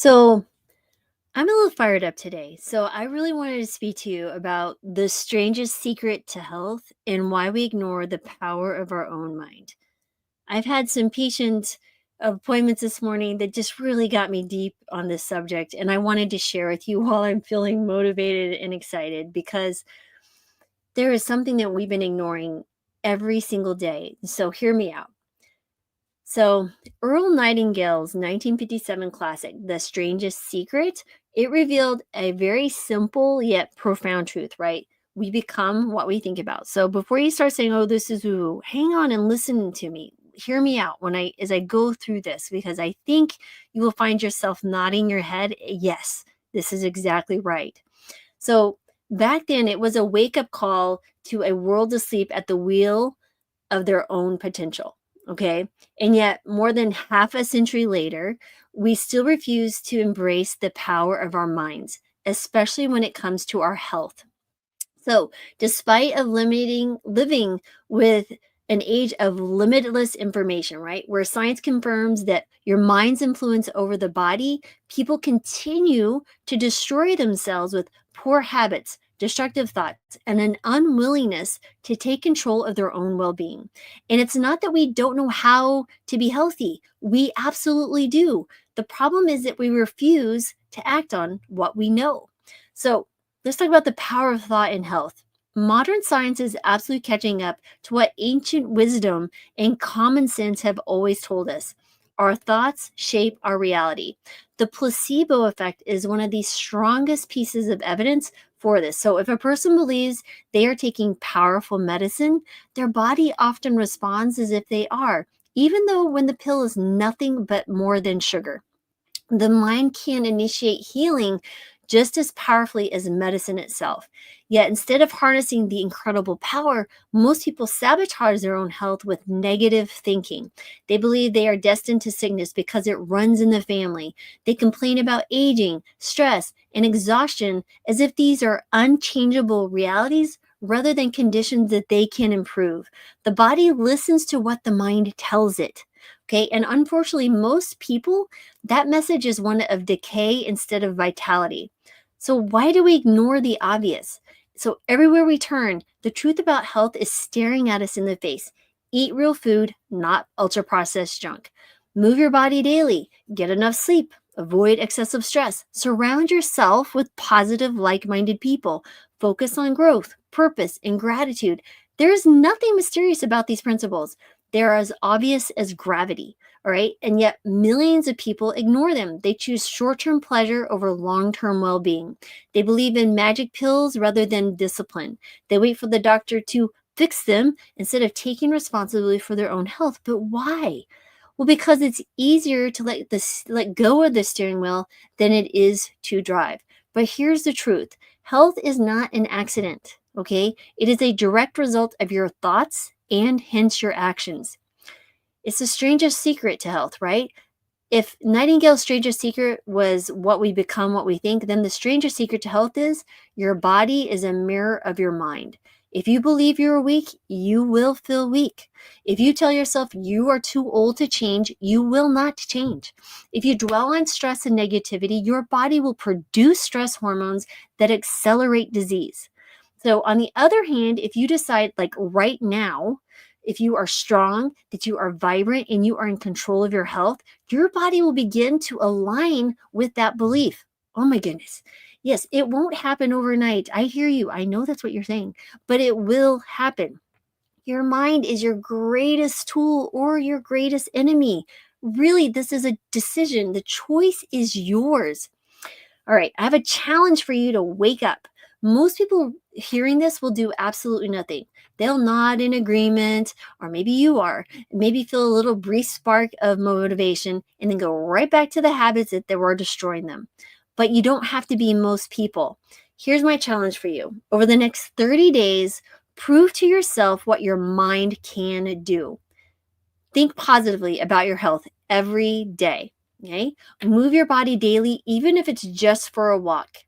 So I'm a little fired up today. So I really wanted to speak to you about the strangest secret to health and why we ignore the power of our own mind. I've had some patient appointments this morning that just really got me deep on this subject. And I wanted to share with you while I'm feeling motivated and excited because there is something that we've been ignoring every single day. So hear me out. So, Earl Nightingale's 1957 classic, The Strangest Secret, it revealed a very simple yet profound truth, right? We become what we think about. So, before you start saying, "Oh, this is woo," hang on and listen to me. Hear me out as I go through this because I think you will find yourself nodding your head, "Yes, this is exactly right." So, back then it was a wake-up call to a world asleep at the wheel of their own potential. Okay. And yet, more than half a century later, we still refuse to embrace the power of our minds, especially when it comes to our health. So, despite of limiting living with an age of limitless information, right? Where science confirms that your mind's influence over the body, people continue to destroy themselves with poor habits, destructive thoughts, and an unwillingness to take control of their own well-being. And it's not that we don't know how to be healthy. We absolutely do. The problem is that we refuse to act on what we know. So, let's talk about the power of thought in health. Modern science is absolutely catching up to what ancient wisdom and common sense have always told us. Our thoughts shape our reality. The placebo effect is one of the strongest pieces of evidence for this. So, if a person believes they are taking powerful medicine, their body often responds as if they are, even though when the pill is nothing but more than sugar. The mind can initiate healing just as powerfully as medicine itself. Yet, instead of harnessing the incredible power, most people sabotage their own health with negative thinking. They believe they are destined to sickness because it runs in the family. They complain about aging, stress, and exhaustion as if these are unchangeable realities rather than conditions that they can improve. The body listens to what the mind tells it. Okay, and unfortunately, most people, that message is one of decay instead of vitality. So, why do we ignore the obvious? So, everywhere we turn, the truth about health is staring at us in the face. Eat real food, not ultra processed junk. Move your body daily. Get enough sleep. Avoid excessive stress. Surround yourself with positive, like minded people. Focus on growth, purpose, and gratitude. There is nothing mysterious about these principles. They're as obvious as gravity. All right. And yet, millions of people ignore them. They choose short term pleasure over long term well being. They believe in magic pills rather than discipline. They wait for the doctor to fix them instead of taking responsibility for their own health. But why? Well, because it's easier to let go of the steering wheel than it is to drive. But here's the truth: health is not an accident. Okay. It is a direct result of your thoughts and hence your actions. It's the strangest secret to health, right? If Nightingale's strangest secret was what we become, what we think, then the strangest secret to health is your body is a mirror of your mind. If you believe you're weak, you will feel weak. If you tell yourself you are too old to change, you will not change. If you dwell on stress and negativity, your body will produce stress hormones that accelerate disease. So, on the other hand, if you decide, like right now, if you are strong, that you are vibrant, and you are in control of your health, your body will begin to align with that belief. Oh my goodness. Yes, it won't happen overnight. I hear you. I know that's what you're saying, but it will happen. Your mind is your greatest tool or your greatest enemy. Really, this is a decision. The choice is yours. All right, I have a challenge for you to wake up. Most people hearing this will do absolutely nothing. They'll nod in agreement, or maybe you are, maybe feel a little brief spark of motivation, and then go right back to the habits that they were destroying them. But you don't have to be most people. Here's my challenge for you. Over the next 30 days, prove to yourself what your mind can do. Think positively about your health every day. Okay. Move your body daily, even if it's just for a walk.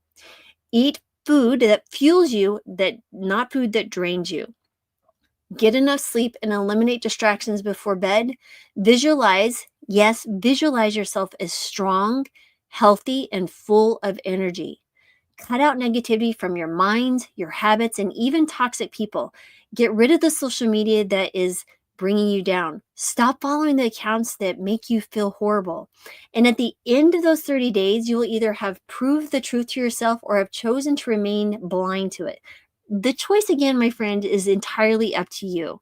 Eat food that fuels you, that not food that drains you. Get enough sleep and eliminate distractions before bed. Visualize, yes, visualize yourself as strong, healthy, and full of energy. Cut out negativity from your mind, your habits, and even toxic people. Get rid of the social media that is bringing you down. Stop following the accounts that make you feel horrible. And at the end of those 30 days, you will either have proved the truth to yourself or have chosen to remain blind to it. The choice, again, my friend, is entirely up to you.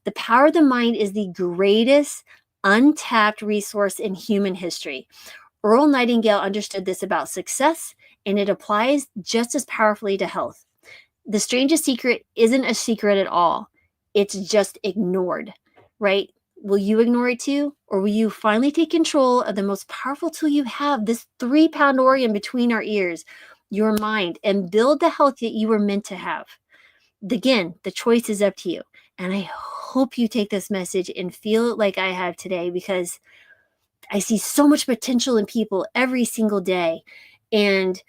The power of the mind is the greatest untapped resource in human history. Earl Nightingale understood this about success, and it applies just as powerfully to health. The strangest secret isn't a secret at all. It's just ignored, right? Will you ignore it too? Or will you finally take control of the most powerful tool you have, this 3-pound organ between our ears, your mind, and build the health that you were meant to have? Again, the choice is up to you. And I hope you take this message and feel it like I have today, because I see so much potential in people every single day. And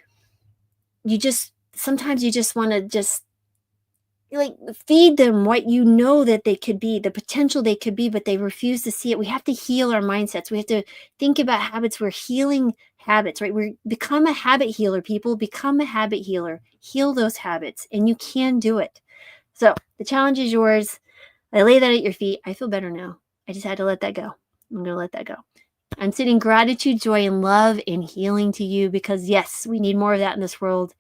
sometimes you just want to just like feed them what you know that they could be, the potential they could be, but they refuse to see it. We have to heal our mindsets. We have to think about habits. We're healing habits, right? We become a habit healer, people. Become a habit healer. Heal those habits, and you can do it. So the challenge is yours. I lay that at your feet. I feel better now. I just had to let that go. I'm going to let that go. I'm sending gratitude, joy, and love and healing to you, because yes, we need more of that in this world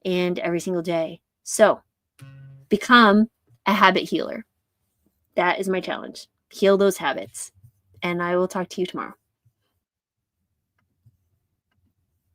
and every single day. So become a habit healer. That is my challenge. Heal those habits. And I will talk to you tomorrow.